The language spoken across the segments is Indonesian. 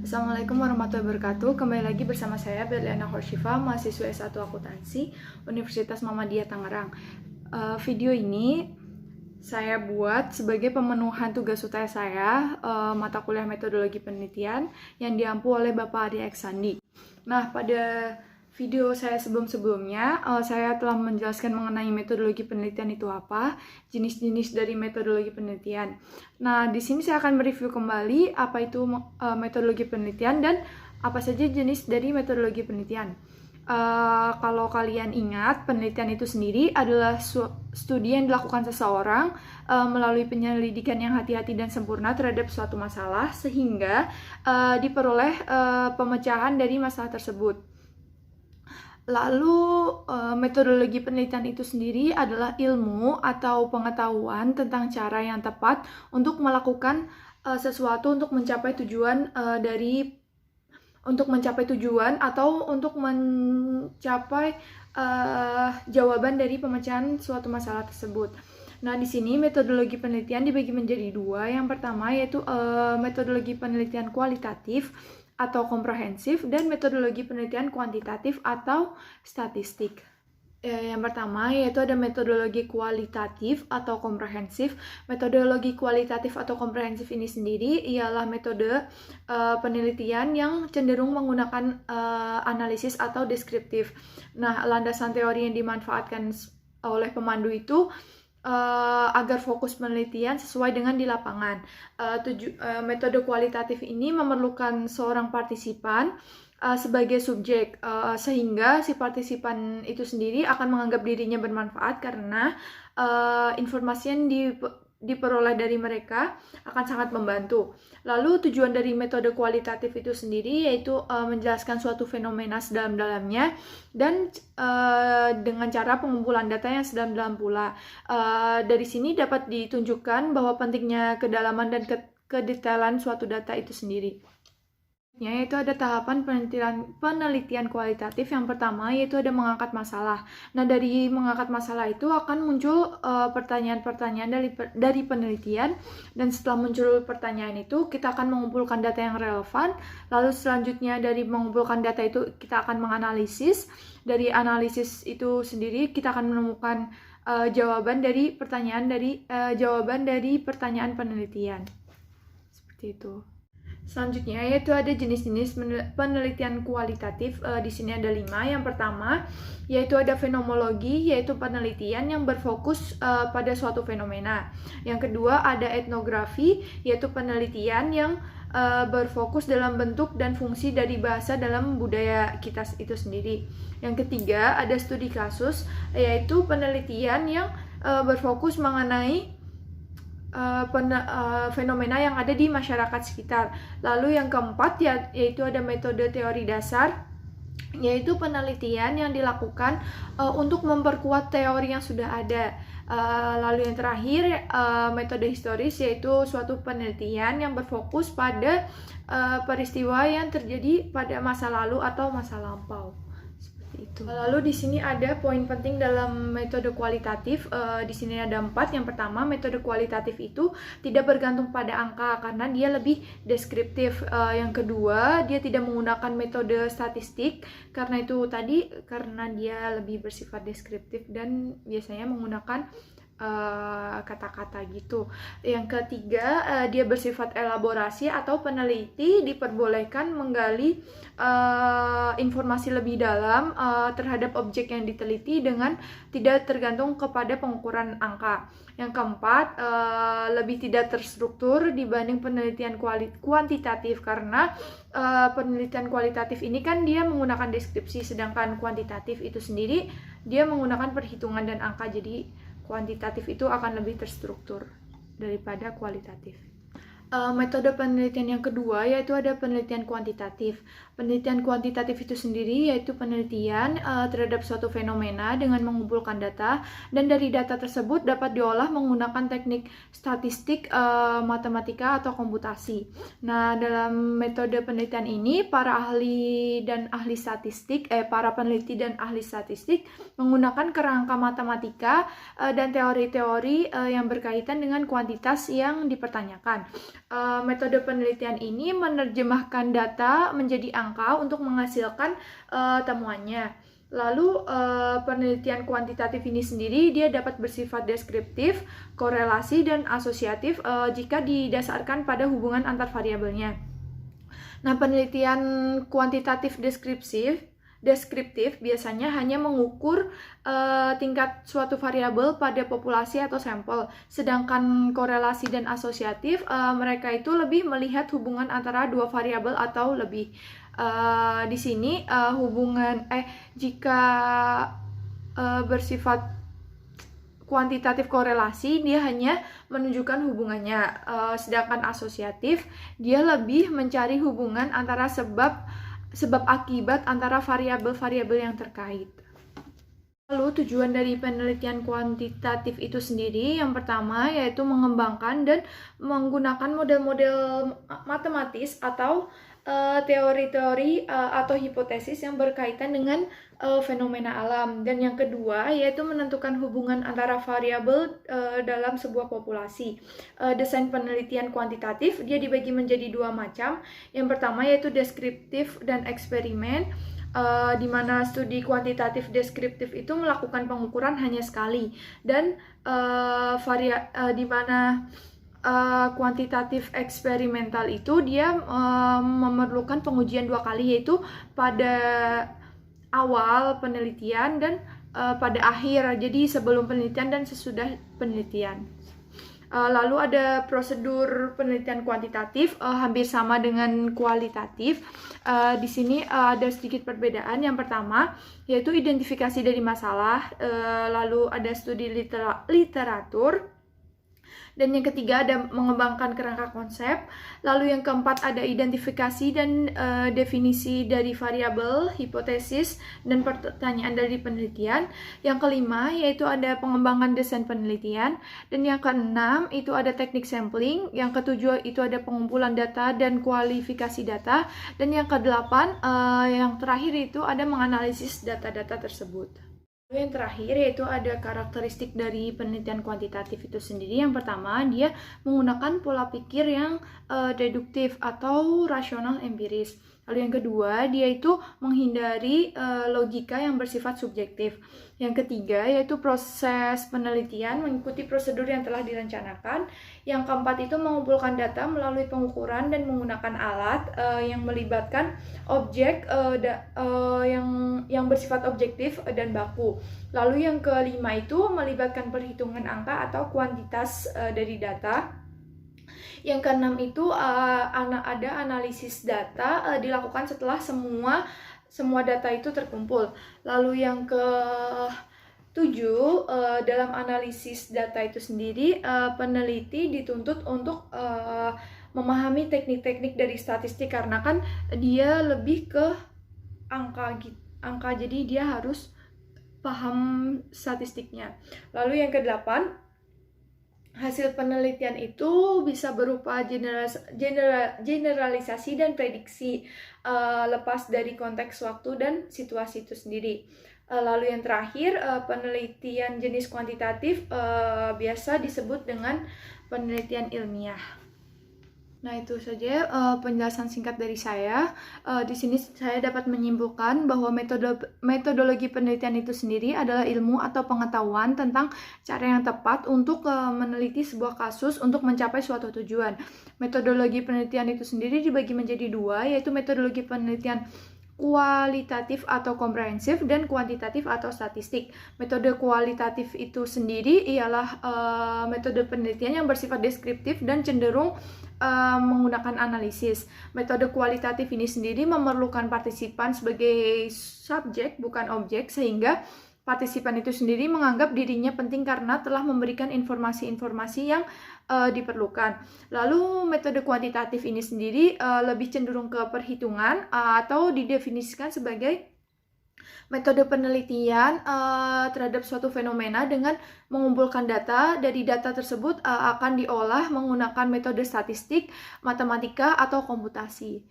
Assalamualaikum warahmatullahi wabarakatuh. Kembali lagi bersama saya Berliana Khorshifa, mahasiswa S1 Akuntansi Universitas Muhammadiyah Tangerang. Video ini saya buat sebagai pemenuhan tugas UTS saya, mata kuliah metodologi penelitian yang diampu oleh Bapak Adi Eksandi. Nah, pada video saya sebelumnya, saya telah menjelaskan mengenai metodologi penelitian itu apa, jenis-jenis dari metodologi penelitian. Nah, di sini saya akan mereview kembali apa itu metodologi penelitian dan apa saja jenis dari metodologi penelitian. Kalau kalian ingat, penelitian itu sendiri adalah studi yang dilakukan seseorang melalui penyelidikan yang hati-hati dan sempurna terhadap suatu masalah sehingga diperoleh pemecahan dari masalah tersebut. Lalu metodologi penelitian itu sendiri adalah ilmu atau pengetahuan tentang cara yang tepat untuk melakukan sesuatu untuk mencapai tujuan atau untuk mencapai jawaban dari pemecahan suatu masalah tersebut. Nah, di sini metodologi penelitian dibagi menjadi dua. Yang pertama yaitu metodologi penelitian kualitatif atau komprehensif dan metodologi penelitian kuantitatif atau statistik. Yang pertama yaitu ada metodologi kualitatif atau komprehensif. Metodologi kualitatif atau komprehensif ini sendiri ialah metode penelitian yang cenderung menggunakan analisis atau deskriptif. Nah, landasan teori yang dimanfaatkan oleh pemandu itu agar fokus penelitian sesuai dengan di lapangan. Metode kualitatif ini memerlukan seorang partisipan sebagai subjek, sehingga si partisipan itu sendiri akan menganggap dirinya bermanfaat karena informasi yang diperoleh dari mereka akan sangat membantu. Lalu tujuan dari metode kualitatif itu sendiri yaitu menjelaskan suatu fenomena sedalam-dalamnya dan dengan cara pengumpulan data yang sedalam-dalam pula. Dari sini dapat ditunjukkan bahwa pentingnya kedalaman dan kedetailan suatu data itu sendiri. Yaitu ada tahapan penelitian kualitatif. Yang pertama yaitu ada mengangkat masalah. Nah, dari mengangkat masalah itu akan muncul pertanyaan-pertanyaan dari penelitian, dan setelah muncul pertanyaan itu kita akan mengumpulkan data yang relevan. Lalu selanjutnya dari mengumpulkan data itu kita akan menganalisis. Dari analisis itu sendiri kita akan menemukan jawaban dari pertanyaan penelitian. Seperti itu. Selanjutnya yaitu ada jenis-jenis penelitian kualitatif. Di sini ada 5. Yang pertama yaitu ada fenomenologi, yaitu penelitian yang berfokus pada suatu fenomena. Yang kedua ada etnografi, yaitu penelitian yang berfokus dalam bentuk dan fungsi dari bahasa dalam budaya kita itu sendiri. Yang ketiga ada studi kasus, yaitu penelitian yang berfokus mengenai fenomena yang ada di masyarakat sekitar. Lalu yang keempat yaitu ada metode teori dasar, yaitu penelitian yang dilakukan untuk memperkuat teori yang sudah ada. Lalu yang terakhir metode historis, yaitu suatu penelitian yang berfokus pada peristiwa yang terjadi pada masa lalu atau masa lampau. Itu. Lalu di sini ada poin penting dalam metode kualitatif. Di sini ada 4. Yang pertama, metode kualitatif itu tidak bergantung pada angka karena dia lebih deskriptif. Yang kedua, dia tidak menggunakan metode statistik karena dia lebih bersifat deskriptif dan biasanya menggunakan kata-kata gitu. Yang ketiga, dia bersifat elaborasi atau peneliti diperbolehkan menggali informasi lebih dalam terhadap objek yang diteliti dengan tidak tergantung kepada pengukuran angka. Yang keempat, lebih tidak terstruktur dibanding penelitian kuantitatif karena penelitian kualitatif ini kan dia menggunakan deskripsi, sedangkan kuantitatif itu sendiri dia menggunakan perhitungan dan angka. Jadi kuantitatif itu akan lebih terstruktur daripada kualitatif. Metode penelitian yang kedua yaitu ada penelitian kuantitatif. Penelitian kuantitatif itu sendiri yaitu penelitian terhadap suatu fenomena dengan mengumpulkan data, dan dari data tersebut dapat diolah menggunakan teknik statistik, matematika atau komputasi. Nah, dalam metode penelitian ini para peneliti dan ahli statistik menggunakan kerangka matematika dan teori-teori yang berkaitan dengan kuantitas yang dipertanyakan. Metode penelitian ini menerjemahkan data menjadi angka untuk menghasilkan temuannya. Lalu penelitian kuantitatif ini sendiri dia dapat bersifat deskriptif, korelasi, dan asosiatif jika didasarkan pada hubungan antar variabelnya. Nah, penelitian kuantitatif deskriptif biasanya hanya mengukur tingkat suatu variabel pada populasi atau sampel. Sedangkan korelasi dan asosiatif mereka itu lebih melihat hubungan antara dua variabel atau lebih. Di sini jika bersifat kuantitatif korelasi dia hanya menunjukkan hubungannya, sedangkan asosiatif dia lebih mencari hubungan antara sebab akibat antara variabel-variabel yang terkait. Lalu tujuan dari penelitian kuantitatif itu sendiri yang pertama yaitu mengembangkan dan menggunakan model-model matematis atau teori-teori atau hipotesis yang berkaitan dengan fenomena alam, dan yang kedua yaitu menentukan hubungan antara variabel dalam sebuah populasi. Desain penelitian kuantitatif dia dibagi menjadi dua macam. Yang pertama yaitu deskriptif dan eksperimen, di mana studi kuantitatif deskriptif itu melakukan pengukuran hanya sekali, dan di mana kuantitatif eksperimental itu dia memerlukan pengujian dua kali, yaitu pada awal penelitian dan pada akhir, jadi sebelum penelitian dan sesudah penelitian. Lalu ada prosedur penelitian kuantitatif hampir sama dengan kualitatif. Di sini ada sedikit perbedaan. Yang pertama yaitu identifikasi dari masalah, lalu ada studi literatur, dan yang ketiga ada mengembangkan kerangka konsep. Lalu yang keempat ada identifikasi dan definisi dari variabel, hipotesis, dan pertanyaan dari penelitian. Yang kelima yaitu ada pengembangan desain penelitian. Dan yang keenam itu ada teknik sampling. Yang ketujuh itu ada pengumpulan data dan kualifikasi data. Dan yang kedelapan yang terakhir itu ada menganalisis data-data tersebut. Yang terakhir yaitu ada karakteristik dari penelitian kuantitatif itu sendiri. Yang pertama, dia menggunakan pola pikir yang deduktif atau rasional empiris. Lalu yang kedua, dia itu menghindari logika yang bersifat subjektif. Yang ketiga, yaitu proses penelitian mengikuti prosedur yang telah direncanakan. Yang keempat itu mengumpulkan data melalui pengukuran dan menggunakan alat yang melibatkan objek yang bersifat objektif dan baku. Lalu yang kelima itu melibatkan perhitungan angka atau kuantitas dari data. Yang keenam itu ada analisis data dilakukan setelah semua data itu terkumpul. Lalu yang ketujuh, dalam analisis data itu sendiri peneliti dituntut untuk memahami teknik-teknik dari statistik, karena kan dia lebih ke angka, jadi dia harus paham statistiknya. Lalu yang kedelapan, hasil penelitian itu bisa berupa generalisasi dan prediksi lepas dari konteks waktu dan situasi itu sendiri. Lalu yang terakhir, penelitian jenis kuantitatif biasa disebut dengan penelitian ilmiah. Nah, itu saja penjelasan singkat dari saya. Di sini saya dapat menyimpulkan bahwa metodologi penelitian itu sendiri adalah ilmu atau pengetahuan tentang cara yang tepat untuk meneliti sebuah kasus untuk mencapai suatu tujuan. Metodologi penelitian itu sendiri dibagi menjadi dua, yaitu metodologi penelitian kualitatif atau komprehensif dan kuantitatif atau statistik. Metode kualitatif itu sendiri ialah metode penelitian yang bersifat deskriptif dan cenderung menggunakan analisis. Metode kualitatif ini sendiri memerlukan partisipan sebagai subjek bukan objek, sehingga partisipan itu sendiri menganggap dirinya penting karena telah memberikan informasi-informasi yang diperlukan. Lalu metode kuantitatif ini sendiri lebih cenderung ke perhitungan atau didefinisikan sebagai metode penelitian terhadap suatu fenomena dengan mengumpulkan data. Dari data tersebut akan diolah menggunakan metode statistik, matematika, atau komputasi.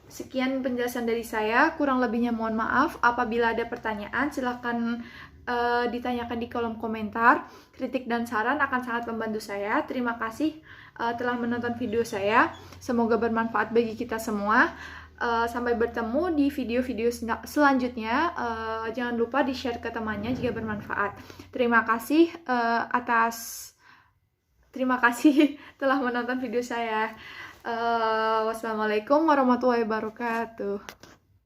Sekian penjelasan dari saya, kurang lebihnya mohon maaf. Apabila ada pertanyaan silahkan ditanyakan di kolom komentar. Kritik dan saran akan sangat membantu saya. Terima kasih. telah menonton video saya. Semoga bermanfaat bagi kita semua. Sampai bertemu di video-video selanjutnya. Jangan lupa di-share ke temannya jika bermanfaat. Terima kasih telah menonton video saya. Wassalamualaikum warahmatullahi wabarakatuh.